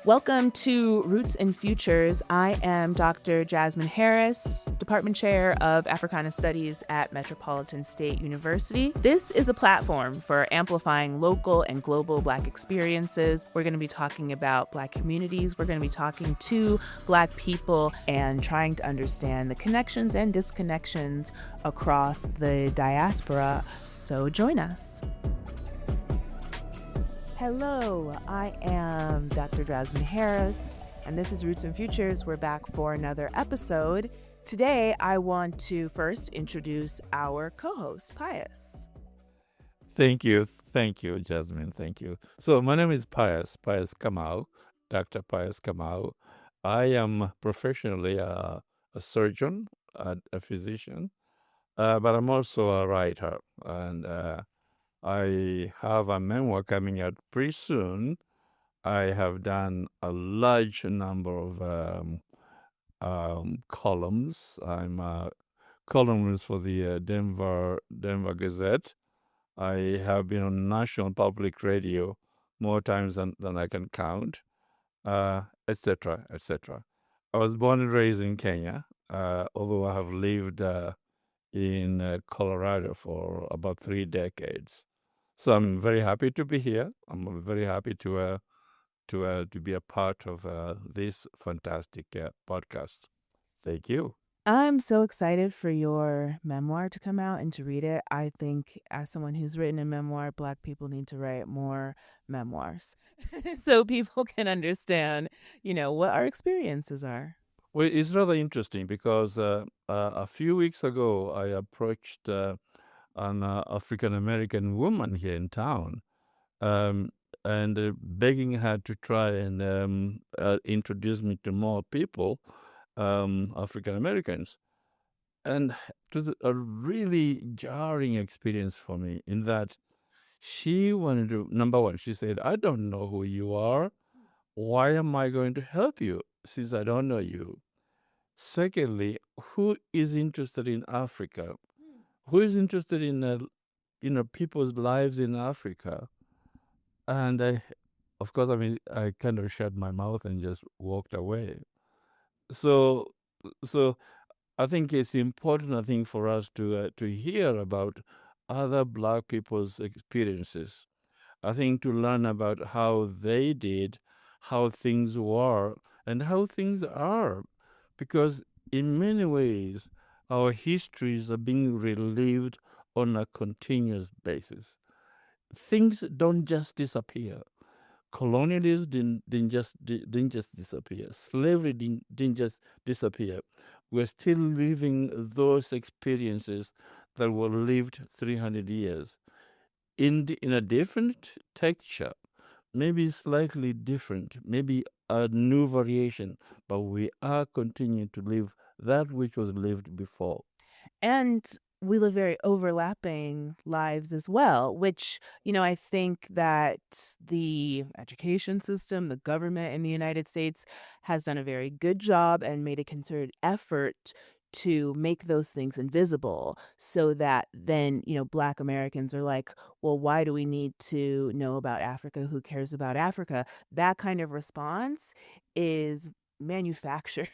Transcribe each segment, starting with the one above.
Welcome to Roots and Futures. I am Dr. Jasmine Harris, Department Chair of Africana Studies at Metropolitan State University. This is a platform for amplifying local and global Black experiences. We're going to be talking about Black communities. We're going to be talking to Black people and trying to understand the connections and disconnections across the diaspora. So join us. Hello, I am Dr. Jasmine Harris, and this is Roots and Futures. We're back for another episode. Today, I want to first introduce our co-host, Pius. Thank you, Jasmine. Thank you. So my name is Pius Kamau, Dr. Pius Kamau. I am professionally a surgeon, a physician, but I'm also a writer, and I have a memoir coming out pretty soon. I have done a large number of columns. I'm a columnist for the Denver Gazette. I have been on national public radio more times than I can count, etc., etc. I was born and raised in Kenya, although I have lived in Colorado for about 3 decades. So I'm very happy to be here. I'm very happy to be a part of this fantastic podcast. Thank you. I'm so excited for your memoir to come out and to read it. I think as someone who's written a memoir, Black people need to write more memoirs so people can understand, what our experiences are. Well, it's rather interesting because a few weeks ago, I approached an African-American woman here in town and begging her to try and introduce me to more people, African-Americans. And it was a really jarring experience for me in that she wanted to, number one, she said, I don't know who you are. Why am I going to help you since I don't know you? Secondly, who is interested in Africa? Who is interested in people's lives in Africa? And of course, I kind of shut my mouth and just walked away. So I think it's important, I think, for us to hear about other Black people's experiences. I think to learn about how they did, how things were, and how things are. Because in many ways, our histories are being relived on a continuous basis. Things don't just disappear. Colonialism didn't just disappear. Slavery didn't just disappear. We're still living those experiences that were lived 300 years in a different texture, maybe slightly different, maybe a new variation, but we are continuing to live that which was lived before. And we live very overlapping lives as well, which, I think that the education system, the government in the United States has done a very good job and made a concerted effort to make those things invisible so that then, Black Americans are like, well, why do we need to know about Africa? Who cares about Africa? That kind of response is manufactured,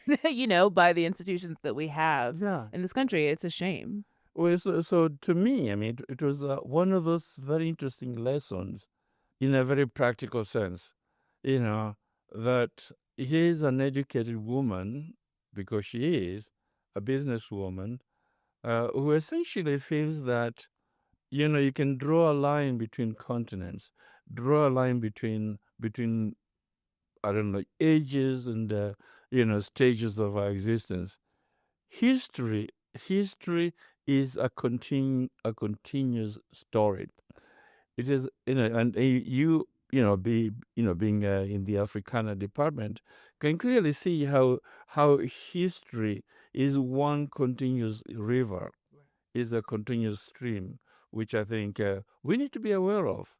by the institutions that we have in this country. It's a shame. Well, so to me, it was one of those very interesting lessons in a very practical sense, that here's an educated woman, because she is a businesswoman, who essentially feels that, you can draw a line between continents, draw a line between I don't know, ages and, stages of our existence. History is a continuous story. It is, and being in the Africana department, can clearly see how history is one continuous river, is a continuous stream, which I think we need to be aware of,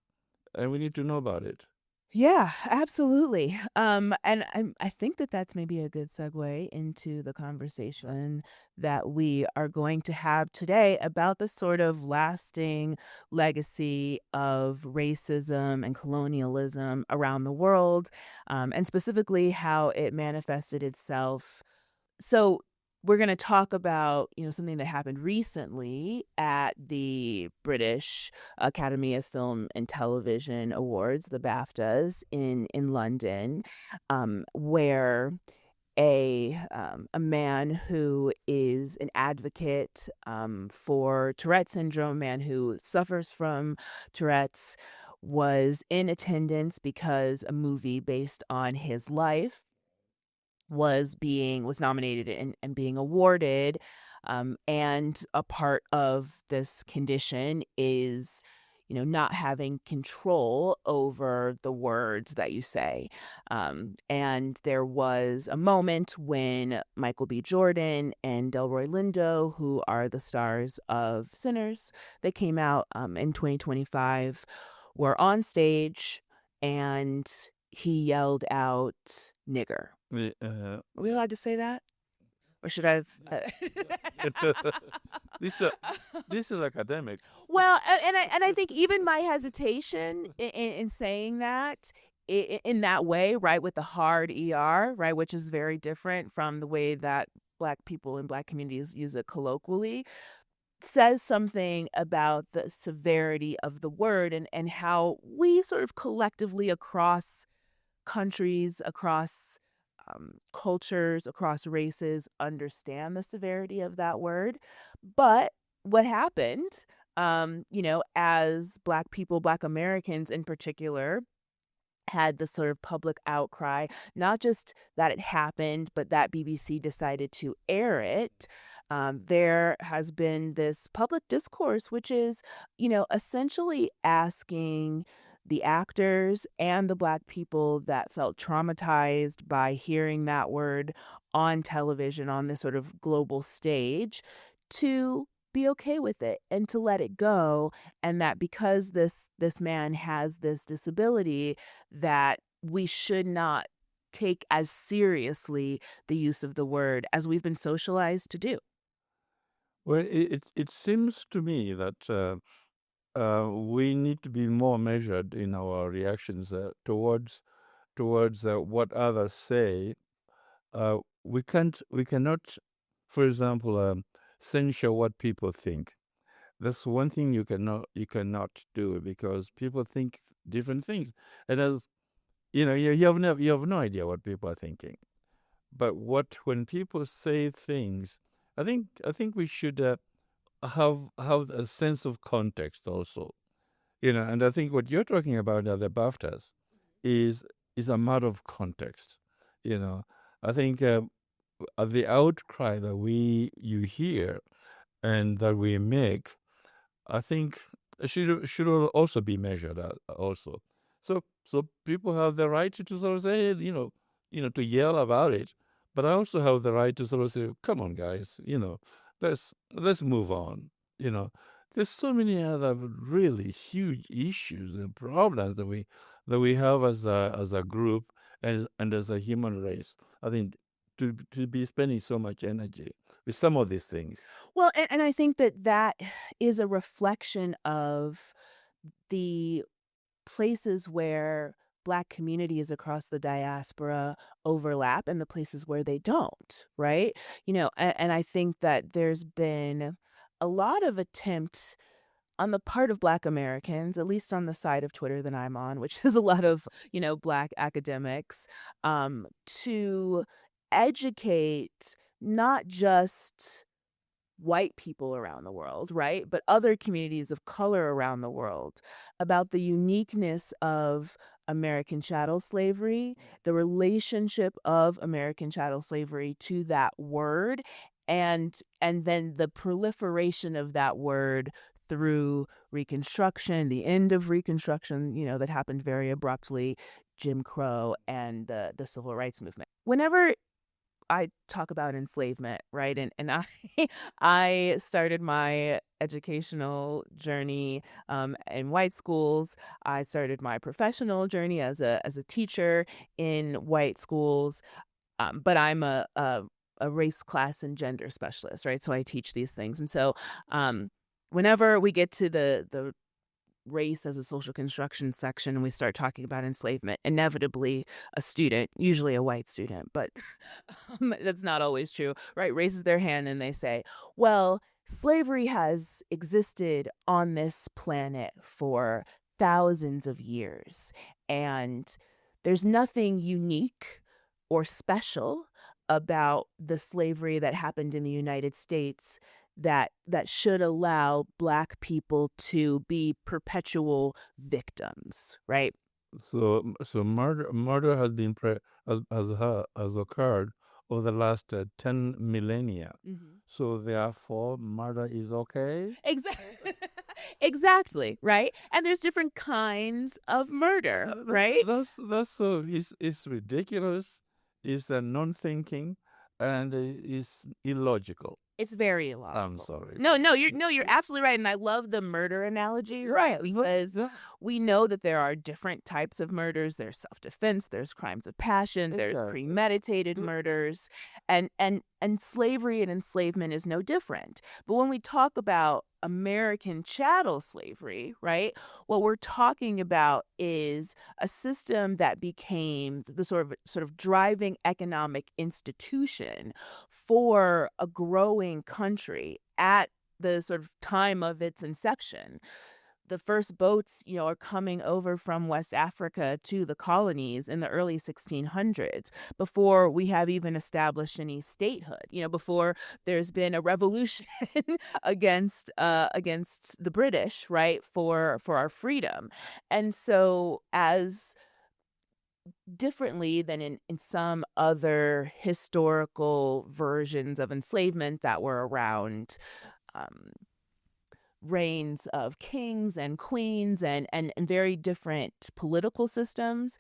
and we need to know about it. Yeah, absolutely. And I think that that's maybe a good segue into the conversation that we are going to have today about the sort of lasting legacy of racism and colonialism around the world, and specifically how it manifested itself. So we're going to talk about, something that happened recently at the British Academy of Film and Television Awards, the BAFTAs in London, where a man who is an advocate for Tourette syndrome, a man who suffers from Tourette's, was in attendance because a movie based on his life was nominated and being awarded, and a part of this condition is, not having control over the words that you say, and there was a moment when Michael B. Jordan and Delroy Lindo, who are the stars of Sinners that came out, in 2025, were on stage, and he yelled out "nigger." We, Are we allowed to say that? Or should I have this this is academic. Well, and I think even my hesitation in saying that in that way, right, with the hard ER, right, which is very different from the way that Black people in Black communities use it colloquially, says something about the severity of the word and how we sort of collectively across countries, across cultures, across races understand the severity of that word. But what happened, as Black people, Black Americans in particular, had the sort of public outcry, not just that it happened, but that BBC decided to air it. There has been this public discourse, which is, essentially asking the actors and the Black people that felt traumatized by hearing that word on television on this sort of global stage to be okay with it and to let it go, and that because this man has this disability, that we should not take as seriously the use of the word as we've been socialized to do. Well, it seems to me that we need to be more measured in our reactions towards what others say. We cannot, for example, censure what people think. That's one thing you cannot do because people think different things, and as you have no idea what people are thinking. But when people say things, I think we should have a sense of context also. And I think what you're talking about at the BAFTAs is is a matter of context. You know, I think the outcry that you hear and that we make, I think should also be measured also. So people have the right to sort of say, to yell about it, but I also have the right to sort of say, come on, guys, let's move on. You know, there's so many other really huge issues and problems that we have as a group and as a human race. I think to be spending so much energy with some of these things. Well, and I think that that is a reflection of the places where Black communities across the diaspora overlap and the places where they don't, right? And I think that there's been a lot of attempt on the part of Black Americans, at least on the side of Twitter that I'm on, which is a lot of, Black academics, to educate not just white people around the world, right? But other communities of color around the world about the uniqueness of American chattel slavery, the relationship of American chattel slavery to that word, and then the proliferation of that word through Reconstruction, the end of Reconstruction, that happened very abruptly, Jim Crow and the civil rights movement. Whenever I talk about enslavement, right? And I I started my educational journey in white schools. I started my professional journey as a teacher in white schools. But I'm a race, class, and gender specialist, right? So I teach these things, and so whenever we get to the race as a social construction section and we start talking about enslavement, inevitably a student, usually a white student, but that's not always true, right? Raises their hand and they say, well, slavery has existed on this planet for thousands of years, and there's nothing unique or special about the slavery that happened in the United States that should allow Black people to be perpetual victims, right? So murder has been has occurred over the last 10 millennia. Mhm. So therefore, murder is okay. Exactly. Exactly, right? And there's different kinds of murder, right? That's so it's ridiculous. It's non-thinking, and it's illogical. It's very I'm illogical. sorry. No, you're absolutely right, and I love the murder analogy, right? Because Yeah, we know that there are different types of murders. There's self-defense, there's crimes of passion, there's exactly. premeditated murders, and slavery and enslavement is no different. But when we talk about American chattel slavery, right? What we're talking about is a system that became the sort of driving economic institution for a growing country at the sort of time of its inception. The first boats, are coming over from West Africa to the colonies in the early 1600s before we have even established any statehood, before there's been a revolution against the British, right, for our freedom. And so as differently than in some other historical versions of enslavement that were around um, reigns of kings and queens and very different political systems.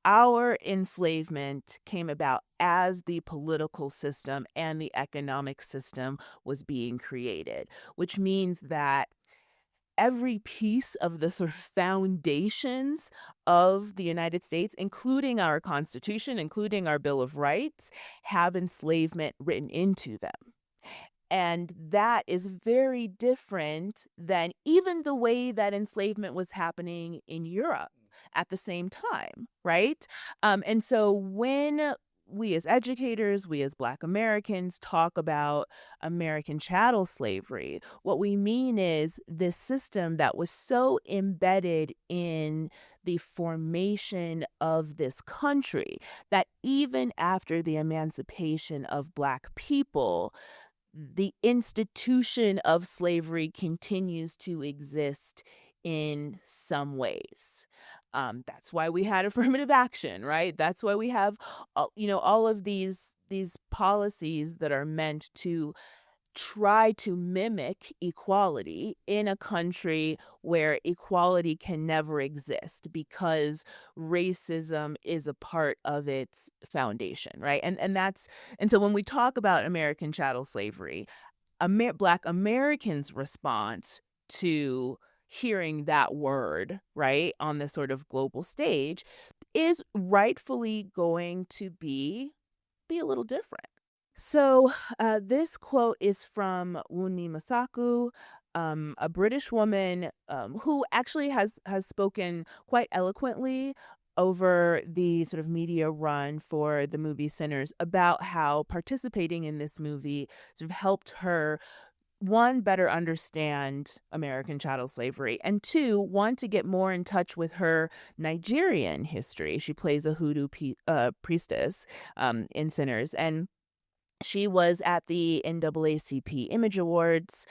Our enslavement came about as the political system and the economic system was being created, which means that every piece of the sort of foundations of the United States, including our Constitution, including our Bill of Rights, have enslavement written into them. And that is very different than even the way that enslavement was happening in Europe at the same time, right? And so when we as educators, we as Black Americans talk about American chattel slavery, what we mean is this system that was so embedded in the formation of this country that even after the emancipation of Black people, the institution of slavery continues to exist in some ways. That's why we had affirmative action, right? That's why we have, all of these policies that are meant to try to mimic equality in a country where equality can never exist because racism is a part of its foundation, right? And so when we talk about American chattel slavery, Black Americans' response to hearing that word, right, on this sort of global stage is rightfully going to be a little different. So, this quote is from Wunmi Masaku, a British woman who actually has spoken quite eloquently over the sort of media run for the movie Sinners about how participating in this movie sort of helped her, one, better understand American chattel slavery, and two, want to get more in touch with her Nigerian history. She plays a priestess in Sinners, and she was at the NAACP Image Awards,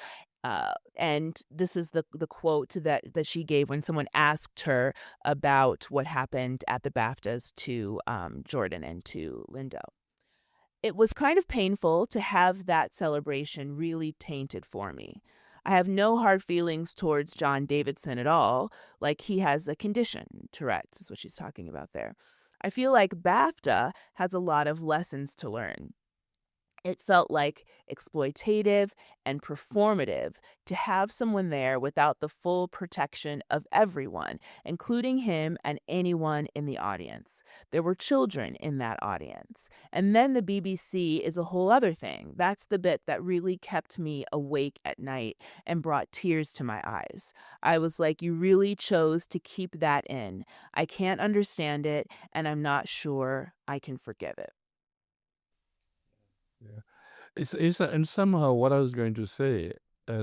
and this is the quote that she gave when someone asked her about what happened at the BAFTAs to Jordan and to Lindo. It was kind of painful to have that celebration really tainted for me. I have no hard feelings towards John Davidson at all. Like, he has a condition, Tourette's is what she's talking about there. I feel like BAFTA has a lot of lessons to learn. It felt like exploitative and performative to have someone there without the full protection of everyone, including him and anyone in the audience. There were children in that audience. And then the BBC is a whole other thing. That's the bit that really kept me awake at night and brought tears to my eyes. I was like, you really chose to keep that in. I can't understand it, and I'm not sure I can forgive it. Yeah. And somehow what I was going to say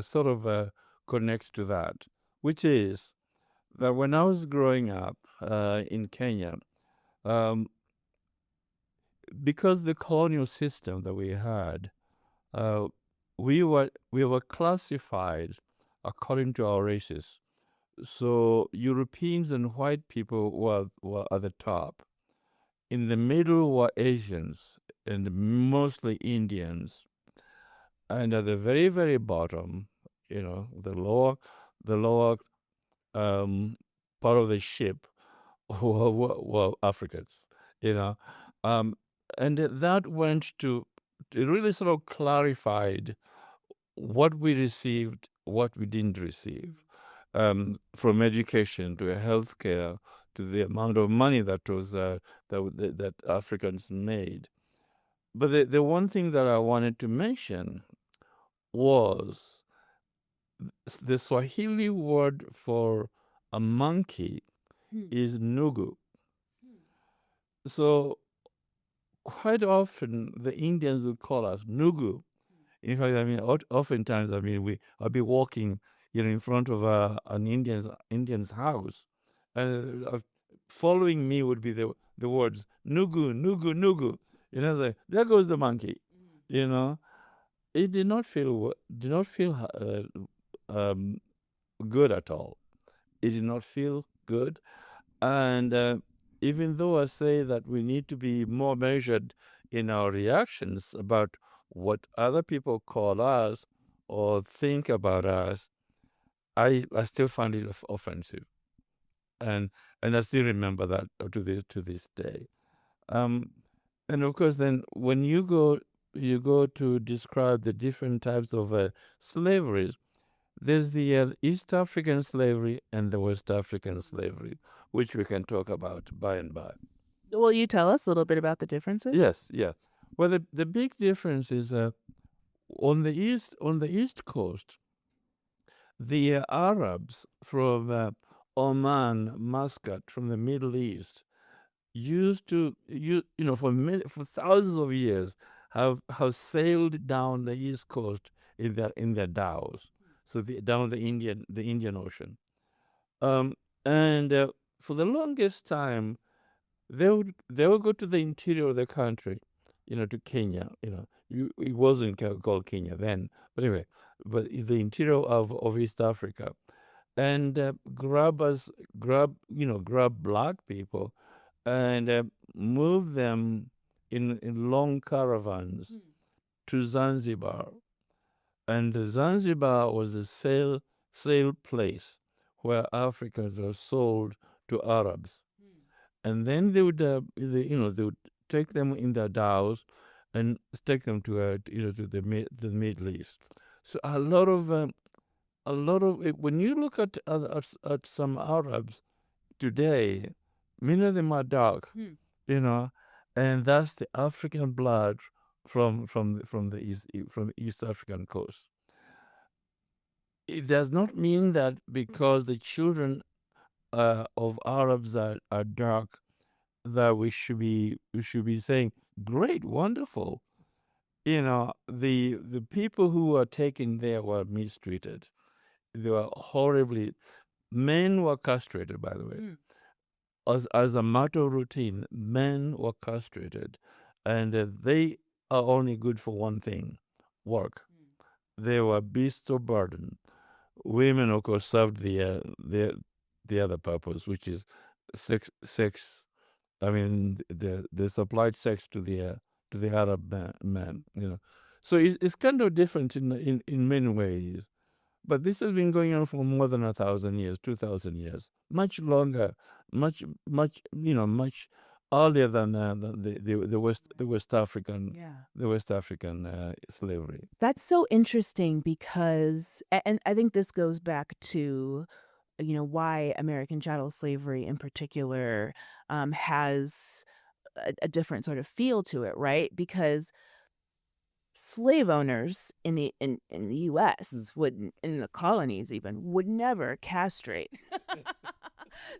sort of connects to that, which is that when I was growing up in Kenya, um, because the colonial system that we had, uh, we were classified according to our races. So Europeans and white people were at the top. In the middle were Asians and mostly Indians, and at the very very bottom, the lower um, part of the ship were Africans, you know, um, and that went to it really sort of clarified what we received, what we didn't receive, from education to healthcare to the amount of money that Africans made. But the one thing that I wanted to mention was the Swahili word for a monkey Hmm. is nugu. So quite often the Indians would call us nugu. In fact, I mean, oftentimes, I mean, I'll be walking, in front of an Indian's house, and following me would be the words nugu, nugu, nugu. Like, there goes the monkey. You know, it did not feel good at all. It did not feel good, and even though I say that we need to be more measured in our reactions about what other people call us or think about us, I still find it offensive, and I still remember that to this day. Um, and of course, then when you go to describe the different types of slaveries. There's the East African slavery and the West African slavery, which we can talk about by and by. Will you tell us a little bit about the differences? Yes, yes. Well, the big difference is on the east coast, the Arabs from Oman, Muscat, from the Middle East, used to for thousands of years have sailed down the east coast in their dhows, so down the Indian Ocean. Um, and for the longest time, they would go to the interior of the country, to Kenya. It wasn't called Kenya then, but anyway, but the interior of East Africa, and grab black people and move them in long caravans to Zanzibar. And Zanzibar was a sale place where Africans were sold to Arabs, and then they would take them in their dhows and take them to the Middle East. So a lot of when you look at some Arabs today, many of them are dark, you know, and that's the African blood from the East African coast. It does not mean that because the children of Arabs are dark, that we should be saying great, wonderful. The people who were taken there were mistreated. They were horribly. Men were castrated, by the way. As a matter of routine, men were castrated, and they are only good for one thing: work. They were beasts of burden. Women, of course, served the other purpose, which is sex. Sex. I mean, they supplied sex to the Arab man. So it's kind of different in many ways. But this has been going on for more than 1,000 years, 2,000 years, much longer, much much earlier than Yeah. the West African slavery. That's so interesting because and I think this goes back to, why American chattel slavery in particular, has a different sort of feel to it, right? Because slave owners in the US would in the colonies even would never castrate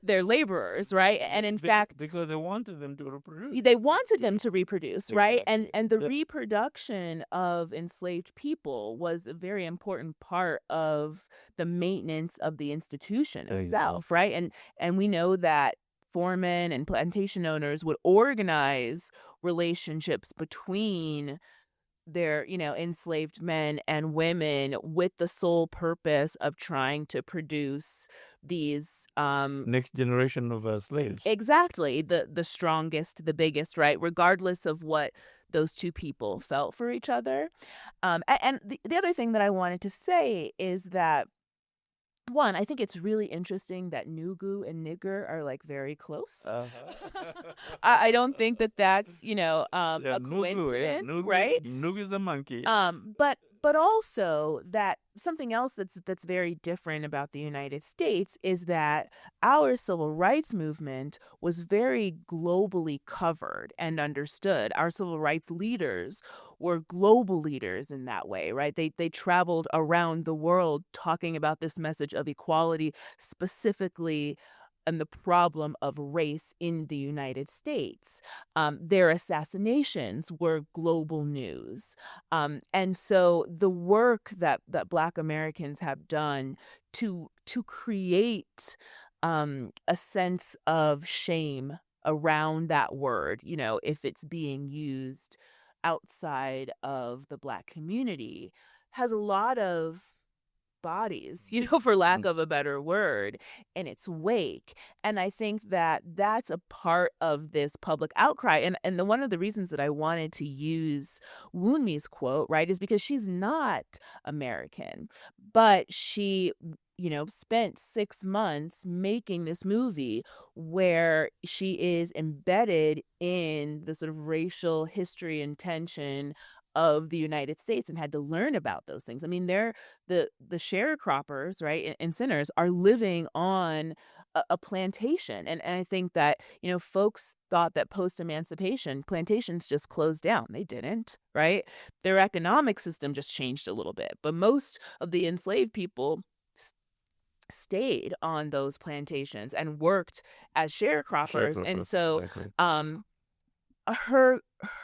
their laborers, right? And in fact, because they wanted them to reproduce. they wanted them to reproduce, right? Exactly. And the Yep. reproduction of enslaved people was a very important part of the maintenance of the institution Exactly. itself, right? And we know that foremen and plantation owners would organize relationships between their, enslaved men and women with the sole purpose of trying to produce these Next generation of slaves. exactly, the strongest, the biggest, right? Regardless of what those two people felt for each other. And the other thing that I wanted to say is that one, I think it's really interesting that Nugu and Nigger are like very close. Uh-huh. I don't think that that's, Yeah, a Nugu, yeah. coincidence, Nugu, right? Nugu is the monkey. But also that something else that's very different about the United States is that our civil rights movement was very globally covered and understood. Our civil rights leaders were global leaders in that way, right? They traveled around the world talking about this message of equality, specifically and the problem of race in the United States. Their assassinations were global news. And so the work that Black Americans have done to create a sense of shame around that word, if it's being used outside of the Black community, has a lot of bodies, for lack of a better word, in its wake. And I think that that's a part of this public outcry. And one of the reasons that I wanted to use Wunmi's quote, right, is because she's not American, but she spent 6 months making this movie where she is embedded in the sort of racial history and tension of the United States and had to learn about those things. I mean, the sharecroppers, right, and sinners are living on a plantation. And I think that, folks thought that post-emancipation plantations just closed down. They didn't, right? Their economic system just changed a little bit. But most of the enslaved people stayed on those plantations and worked as sharecroppers. And Sharecroppers, so exactly.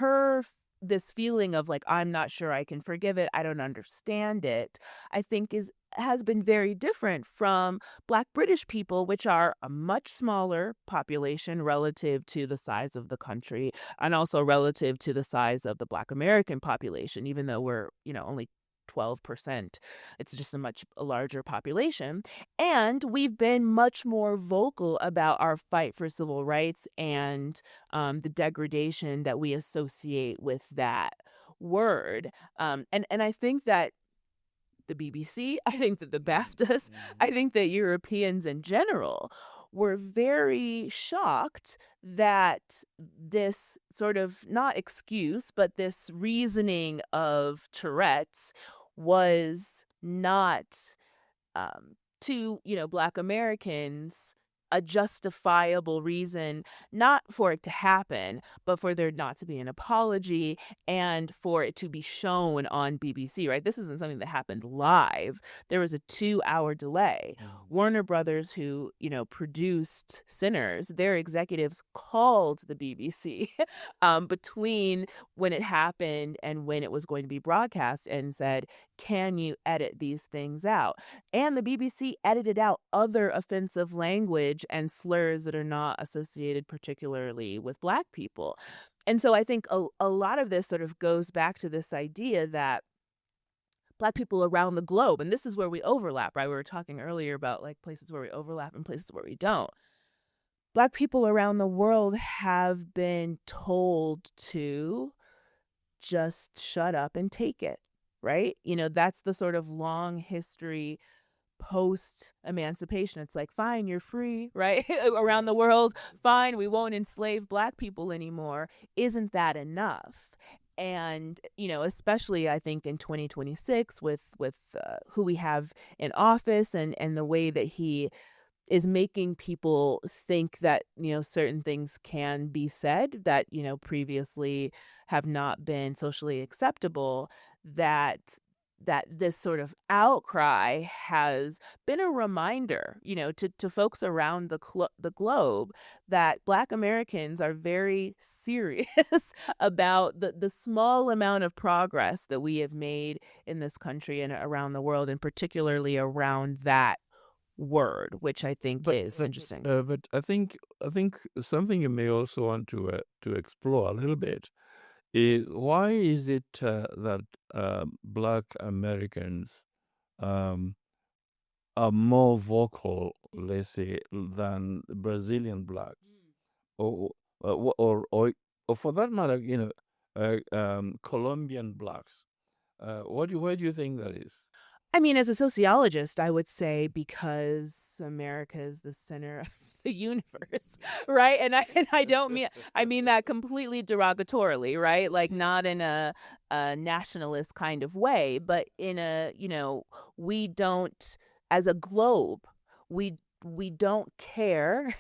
her this feeling of like, I'm not sure I can forgive it, I don't understand it, I think has been very different from Black British people, which are a much smaller population relative to the size of the country and also relative to the size of the Black American population, even though we're, only 12%. It's just a larger population. And we've been much more vocal about our fight for civil rights and the degradation that we associate with that word. And I think that the BBC, I think that the BAFTAs, I think that Europeans in general were very shocked that this sort of not excuse, but this reasoning of Tourette's was not to, Black Americans a justifiable reason not for it to happen, but for there not to be an apology and for it to be shown on BBC, right? This isn't something that happened live. There was a 2-hour delay. Warner Brothers, who, produced Sinners, their executives called the BBC between when it happened and when it was going to be broadcast and said, can you edit these things out? And the BBC edited out other offensive language and slurs that are not associated particularly with Black people. And so I think a lot of this sort of goes back to this idea that Black people around the globe, and this is where we overlap, right? We were talking earlier about like places where we overlap and places where we don't. Black people around the world have been told to just shut up and take it, right? That's the sort of long history post emancipation. It's like, fine, you're free, right? Around the world, fine, we won't enslave Black people anymore. Isn't that enough? And especially I think in 2026 with who we have in office and the way that he is making people think that certain things can be said that previously have not been socially acceptable, that this sort of outcry has been a reminder to folks around the globe that Black Americans are very serious about the small amount of progress that we have made in this country and around the world, and particularly around that word, which I think But is interesting. but I think something you may also want to explore a little bit is why is it that Black Americans um, are more vocal, let's say, than Brazilian Blacks, or or for that matter, Colombian Blacks. Why do you think that is? I mean, as a sociologist, I would say because America is the center of the universe, right? And I don't mean I mean that completely derogatorily, right? Like not in a nationalist kind of way, but in a, we don't, as a globe, we don't care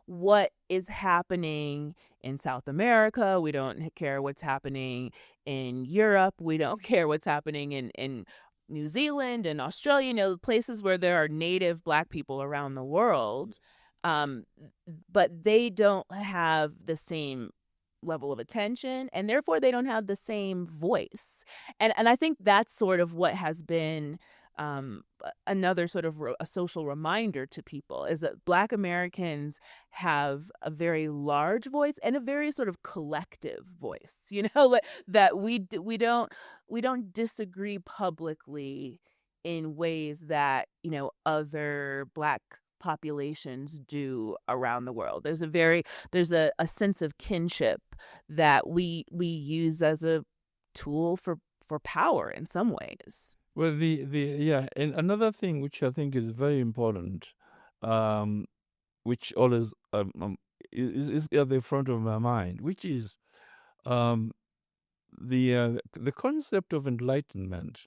what is happening in South America. We don't care what's happening in Europe. We don't care what's happening in New Zealand and Australia, places where there are native Black people around the world. Um, but they don't have the same level of attention, and therefore they don't have the same voice. And I think that's sort of what has been another sort of a social reminder to people, is that Black Americans have a very large voice and a very sort of collective voice, that we don't disagree publicly in ways that other Black populations do around the world. There's a sense of kinship that we use as a tool for power in some ways. Well, the yeah, and another thing which I think is very important, um, which always is at the front of my mind, which is um, the concept of enlightenment,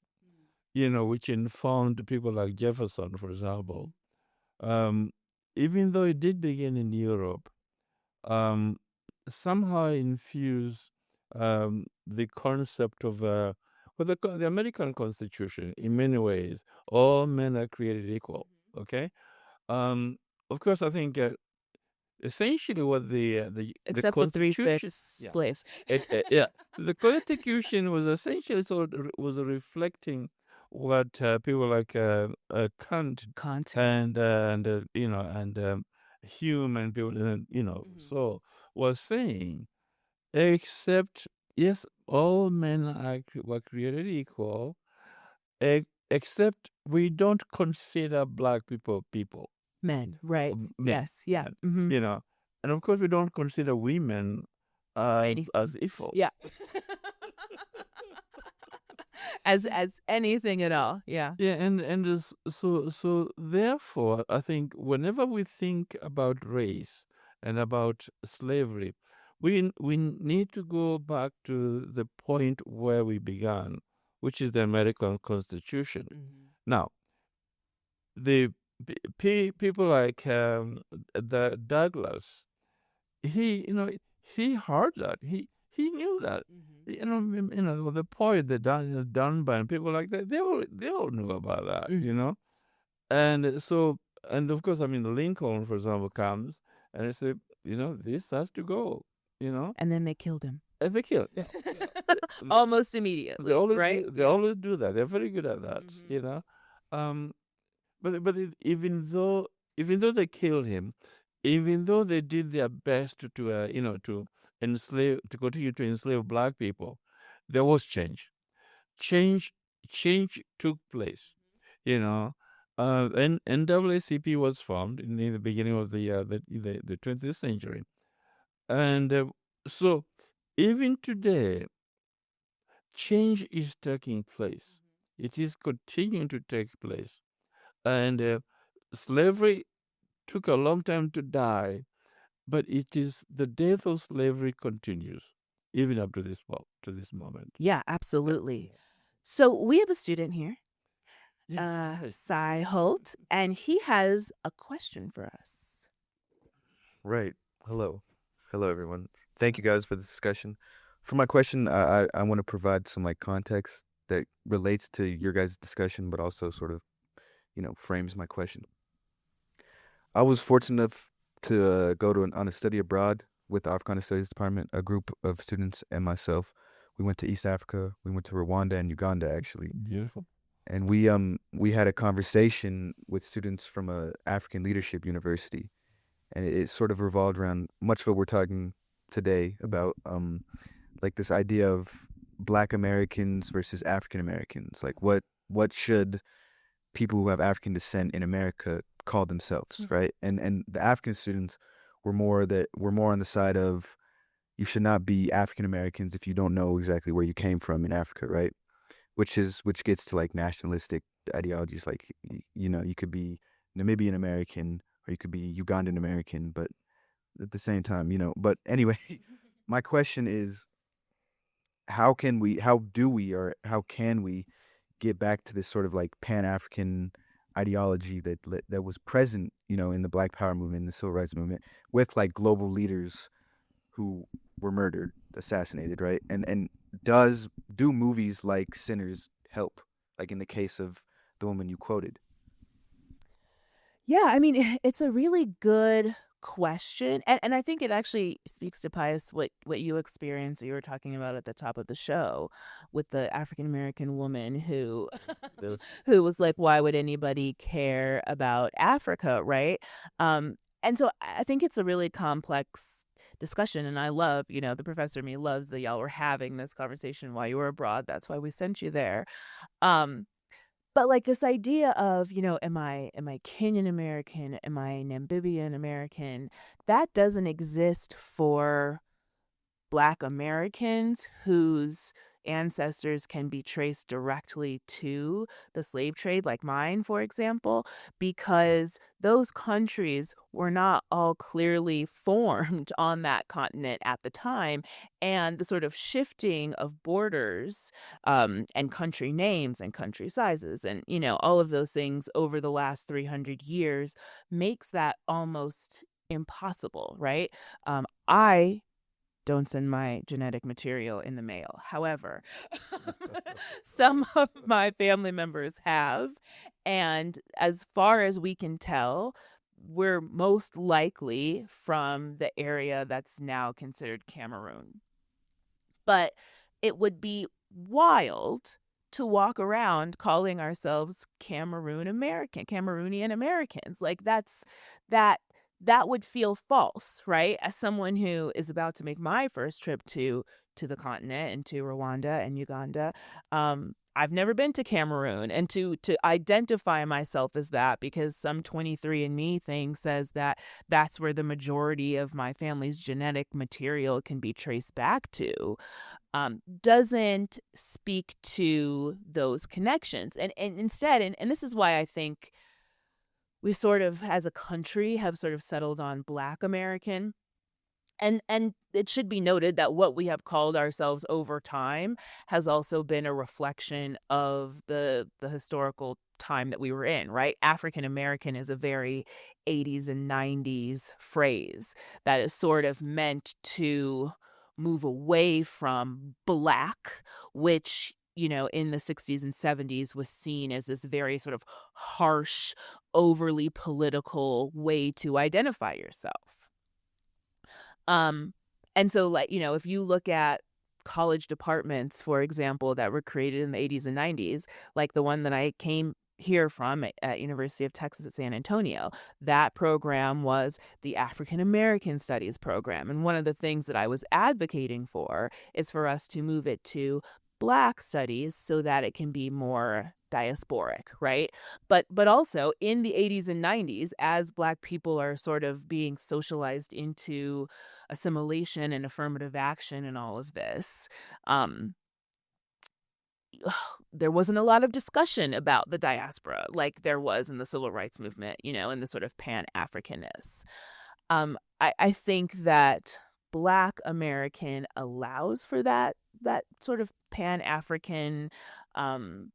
which informed people like Jefferson, for example. Um, Even though it did begin in Europe, um, somehow infused the concept of the American Constitution in many ways. All men are created equal. Okay. Um, of course, I think essentially what the Except the Constitution, three-fifths yeah, slaves. yeah, the Constitution was essentially was reflecting what people like Kant Kant. and Hume and people so was saying, except yes, all men were created equal, except we don't consider Black people, Men, right. men, Yes, yeah, and, mhm. you know, and of course we don't consider women as Anything. equal. Yeah. As anything at all, yeah. Yeah, and so therefore, I think whenever we think about race and about slavery, we need to go back to the point where we began, which is the American Constitution. Mhm. Now, the people like the Douglas, he heard that, he knew that. Mhm. The poet, the Dunbar, and people like that, they all knew about that, Mhm. and so, and of course, I mean, Lincoln, for example, comes and they say, this has to go, you know, And then they killed him. and they kill, Th- Almost they immediately, always right? they Yeah. always do that. They're very good at that, Mhm. Um, even though they killed him, even though they did their best to continue to enslave Black people, there was change change took place, you know and NAACP was formed in the beginning of the 20th century, and so even today change is taking place. It is continuing to take place. And slavery took a long time to die, but it is the death of slavery continues even up to to this moment. Yeah, Yeah. absolutely. So we have a student here, Yes. Hi. Cy Holt, and he has a question for us. Right. Hello. Hello, everyone. Thank you guys for this discussion. For my question, I want to provide some like context that relates to your guys' discussion, but also sort of, frames my question. I was fortunate enough to go on a study abroad with the Africana Studies Department, a group of students and myself. We went to East Africa. We went to Rwanda and Uganda, actually. Beautiful. And we had a conversation with students from a African Leadership University, and it sort of revolved around much of what we're talking today about, like this idea of Black Americans versus African Americans. Like what should people who have African descent in America call themselves, right? And the African students were more on the side of you should not be African Americans if you don't know exactly where you came from in Africa, right? Which gets to like nationalistic ideologies, like you could be Namibian American or you could be Ugandan American, but at the same time, but anyway, my question is how can we get back to this sort of like Pan-African ideology that was present, in the Black Power movement, the Civil Rights movement, with like global leaders who were murdered, assassinated, right? And do movies like Sinners help? Like in the case of the woman you quoted. Yeah, I mean, it's a really good question, and I think it actually speaks to Pius what you experienced, you were talking about at the top of the show with the African American woman who There's who was like, "Why would anybody care about Africa?" Right? And so I think it's a really complex discussion, and I love, the professor in me loves that y'all were having this conversation while you were abroad. That's why we sent you there. Um, but, like, this idea of, am I Kenyan American? Am I Namibian American? That doesn't exist for Black Americans whose ancestors can be traced directly to the slave trade, like mine, for example, because those countries were not all clearly formed on that continent at the time. And the sort of shifting of borders and country names and country sizes and, all of those things over the last 300 years makes that almost impossible, right? I don't send my genetic material in the mail. However, some of my family members have. And as far as we can tell, we're most likely from the area that's now considered Cameroon. But it would be wild to walk around calling ourselves Cameroonian Americans. Like that that would feel false, right? As someone who is about to make my first trip to the continent and to Rwanda and Uganda, I've never been to Cameroon, and to identify myself as that because some 23andMe thing says that that's where the majority of my family's genetic material can be traced back to, doesn't speak to those connections. And instead, and this is why I think we sort of, as a country, have sort of settled on Black American. And it should be noted that what we have called ourselves over time has also been a reflection of the historical time that we were in, right? African American is a very 80s and 90s phrase that is sort of meant to move away from Black, which, in the 60s and 70s was seen as this very sort of harsh, overly political way to identify yourself. Um, and so, like, if you look at college departments, for example, that were created in the 80s and 90s, like the one that I came here from at University of Texas at San Antonio, that program was the African American Studies program. And one of the things that I was advocating for is for us to move it to Black studies so that it can be more diasporic, right? But also in the 80s and 90s, as Black people are sort of being socialized into assimilation and affirmative action and all of this, um, there wasn't a lot of discussion about the diaspora like there was in the civil rights movement, in the sort of Pan-Africanists. I think that Black American allows for that sort of Pan-African um,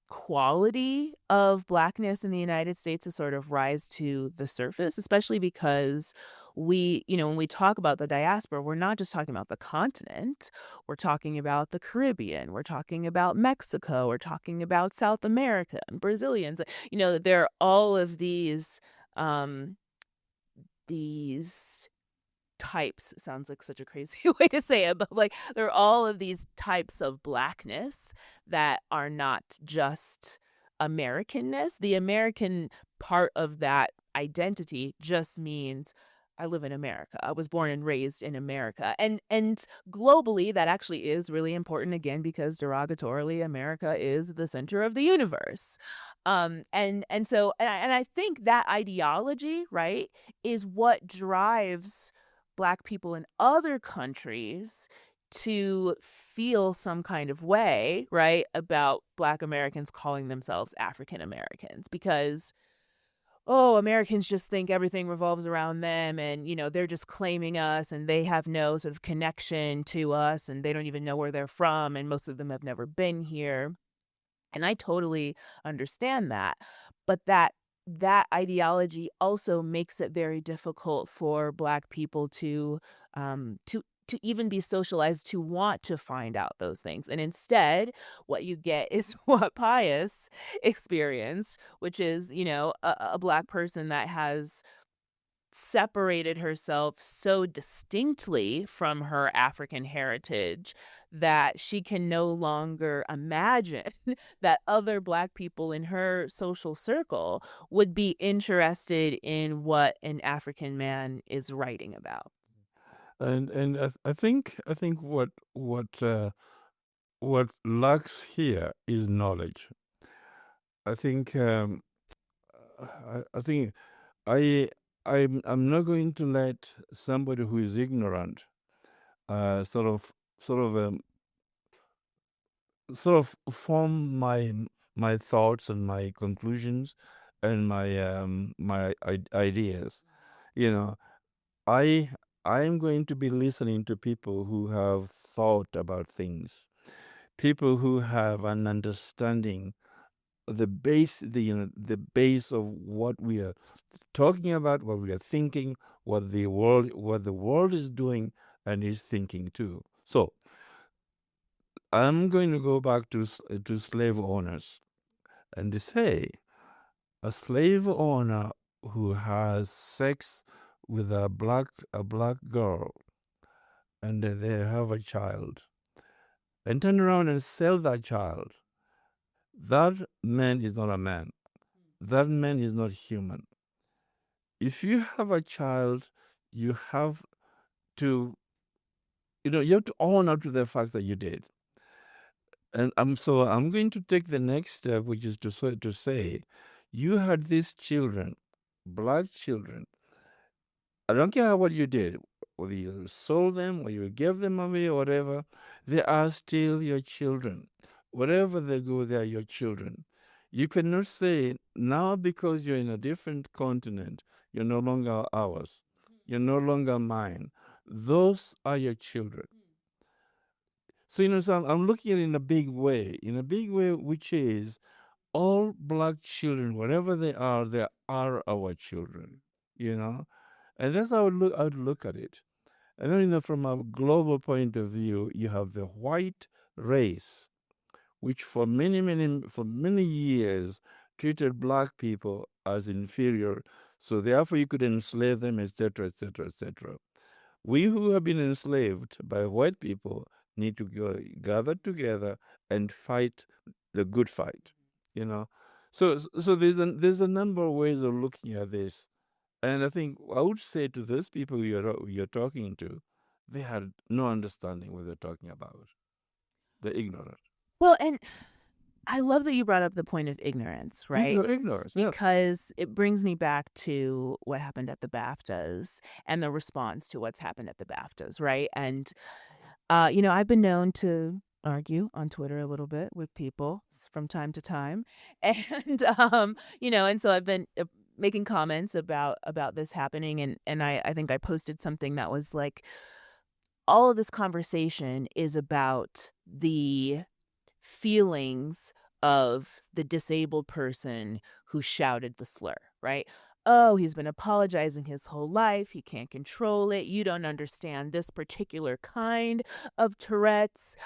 quality of Blackness in the United States to sort of rise to the surface, especially because when we talk about the diaspora, we're not just talking about the continent. We're talking about the Caribbean. We're talking about Mexico. We're talking about South America and Brazilians. There are all of these types. Sounds like such a crazy way to say it, but like there are all of these types of Blackness that are not just Americanness. The American part of that identity just means I live in America. I was born and raised in America. And globally that actually is really important, again, because derogatorily America is the center of the universe. And I think that ideology, right, is what drives Black people in other countries to feel some kind of way, right, about Black Americans calling themselves African Americans, because Americans just think everything revolves around them, and they're just claiming us, and they have no sort of connection to us, and they don't even know where they're from, and most of them have never been here. And I totally understand that. But that ideology also makes it very difficult for Black people to even be socialized to want to find out those things. And instead, what you get is what Pius experienced, which is, a Black person that has separated herself so distinctly from her African heritage that she can no longer imagine that other Black people in her social circle would be interested in what an African man is writing about. And I think what lacks here is knowledge. I think I think I I'm not going to let somebody who is ignorant uh, sort of sort of um, sort of form my thoughts and my conclusions and my ideas. You know, I I'm going to be listening to people who have thought about things, people who have an understanding, the base of what we are talking about, what we are thinking, what the world is doing and is thinking too. So I'm going to go back to slave owners and to say a slave owner who has sex with a black girl and they have a child and turn around and sell that child, that man is not a man. That man is not human. If you have a child, you have to you have to own up to the fact that you did. And I'm going to take the next step, which is to say, you had these children, black children. I don't care what you did, whether you sold them or you gave them away or whatever, they are still your children. Wherever they go, they are your children. You cannot say now because you're in a different continent, you're no longer ours. You're no longer mine. Those are your children. So I'm looking at it in a big way, which is all black children, wherever they are our children, you know? And that's how I would look at it. And then, from a global point of view, you have the white race, which for many years treated black people as inferior. So therefore, you could enslave them, etc., etc., etc. We who have been enslaved by white people need to gather together and fight the good fight. You know, so there's a number of ways of looking at this, and I think I would say to those people you're talking to, they had no understanding what they're talking about. They're ignorant. Well, and I love that you brought up the point of ignorance, right? Ignorance, yes. Because it brings me back to what happened at the BAFTAs and the response to what's happened at the BAFTAs, right? And I've been known to argue on Twitter a little bit with people from time to time. And and so I've been making comments about this happening, and I think I posted something that was like, all of this conversation is about the feelings of the disabled person who shouted the slur, right? Oh, he's been apologizing his whole life. He can't control it. You don't understand this particular kind of Tourette's.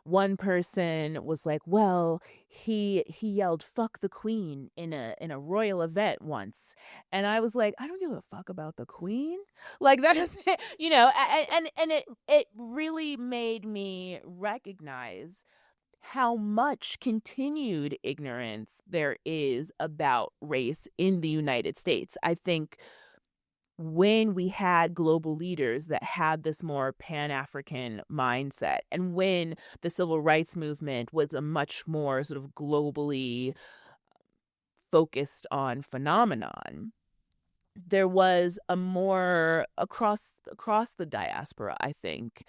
One person was like, "Well, he yelled 'fuck the queen' in a royal event once," and I was like, "I don't give a fuck about the queen." Like that is, and it really made me recognize how much continued ignorance there is about race in the United States. I think when we had global leaders that had this more Pan-African mindset, and when the civil rights movement was a much more sort of globally focused on phenomenon, there was a more across the diaspora, I think,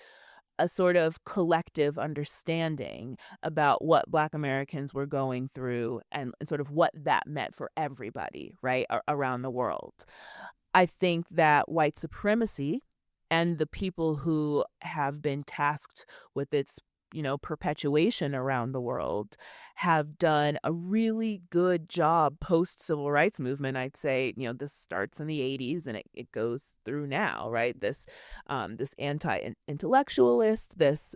a sort of collective understanding about what Black Americans were going through, and sort of what that meant for everybody, right, around the world. I think that white supremacy and the people who have been tasked with its perpetuation around the world have done a really good job post civil rights movement. I'd say, this starts in the 80s and it goes through now, right? This anti-intellectualist, this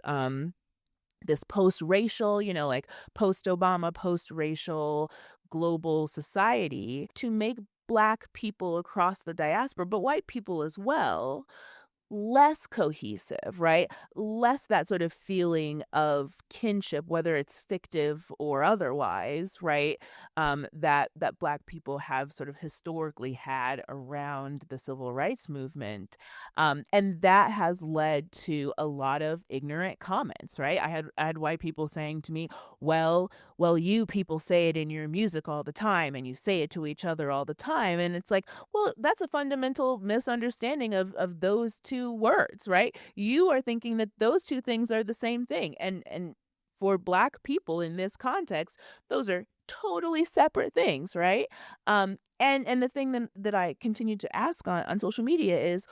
post-racial, like post-Obama, post-racial global society to make Black people across the diaspora, but white people as well, less cohesive, right? Less that sort of feeling of kinship, whether it's fictive or otherwise, right? That Black people have sort of historically had around the civil rights movement, and that has led to a lot of ignorant comments, right? I had white people saying to me, "Well, you people say it in your music all the time, and you say it to each other all the time," and it's like, well, that's a fundamental misunderstanding of those two words, right? You are thinking that those two things are the same thing. And for Black people in this context, those are totally separate things, right? And the thing that I continue to ask on social media is,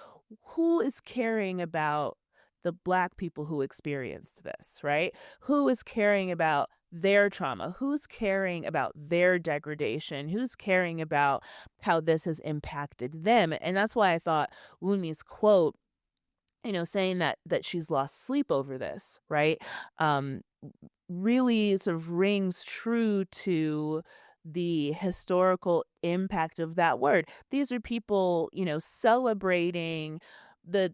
who is caring about the Black people who experienced this, right? Who is caring about their trauma? Who's caring about their degradation? Who's caring about how this has impacted them? And that's why I thought Wunmi's quote, saying that she's lost sleep over this, right? Um, really sort of rings true to the historical impact of that word. These are people, celebrating the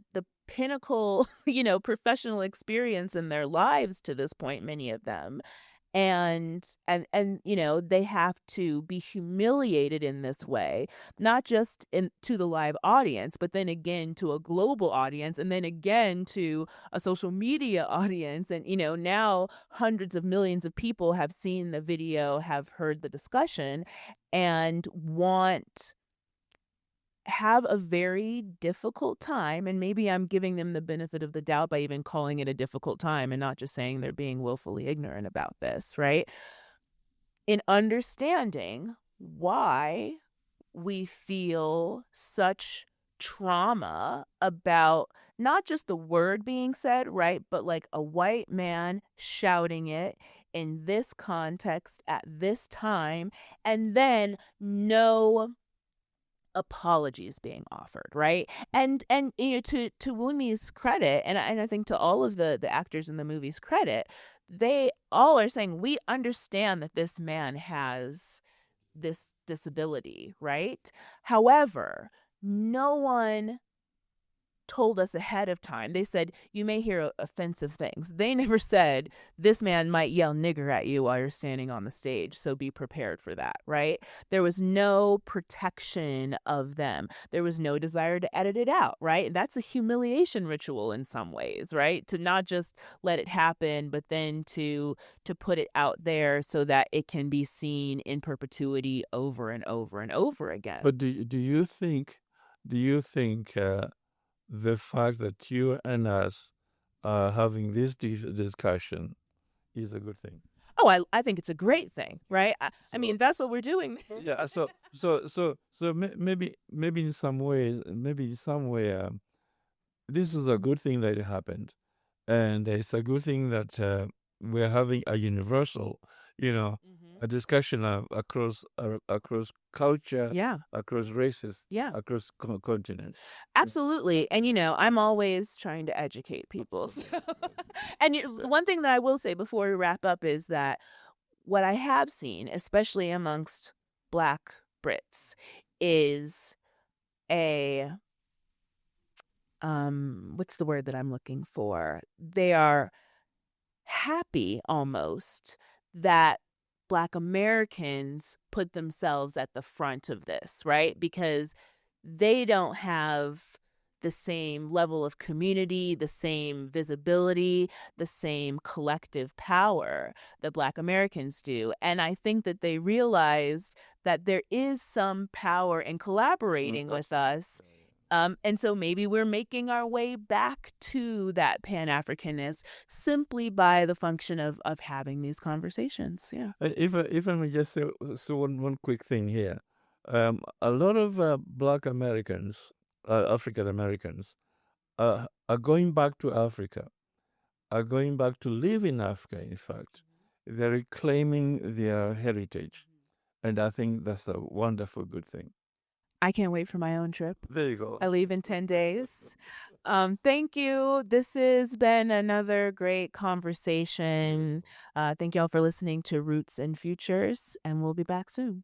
pinnacle, professional experience in their lives to this point, many of them, and they have to be humiliated in this way, not just in to the live audience, but then again to a global audience, and then again to a social media audience. And now hundreds of millions of people have seen the video, have heard the discussion, and have a very difficult time. And maybe I'm giving them the benefit of the doubt by even calling it a difficult time and not just saying they're being willfully ignorant about this, right? In understanding why we feel such trauma about not just the word being said, right? But like a white man shouting it in this context at this time, and then no apologies being offered, right? And to Wunmi's credit, and I think to all of the actors in the movie's credit, they all are saying, we understand that this man has this disability, right? However, no one told us ahead of time. They said, you may hear offensive things. They never said, this man might yell nigger at you while you're standing on the stage, so be prepared for that, right? There was no protection of them. There was no desire to edit it out, right? And that's a humiliation ritual in some ways, right? To not just let it happen, but then to put it out there so that it can be seen in perpetuity over and over and over again. But do you think the fact that you and us having this discussion is a good thing. Oh, I think it's a great thing, right? I mean, that's what we're doing. Yeah. Maybe in some ways, this is a good thing that it happened, and it's a good thing that we're having a universal, a discussion across culture, Yeah. across races, Yeah. across continents. Absolutely. And, I'm always trying to educate people. And one thing that I will say before we wrap up is that what I have seen, especially amongst Black Brits, is a what's the word that I'm looking for? They are happy almost that Black Americans put themselves at the front of this, right? Because they don't have the same level of community, the same visibility, the same collective power that Black Americans do. And I think that they realized that there is some power in collaborating with us. And so maybe we're making our way back to that Pan-Africanism simply by the function of having these conversations. Yeah. If I may just say one quick thing here, a lot of Black Americans, African Americans, are going back to Africa, are going back to live in Africa. In fact, they're reclaiming their heritage, and I think that's a wonderful good thing. I can't wait for my own trip. There you go. I leave in 10 days. Thank you. This has been another great conversation. Thank y'all for listening to Roots and Futures, and we'll be back soon.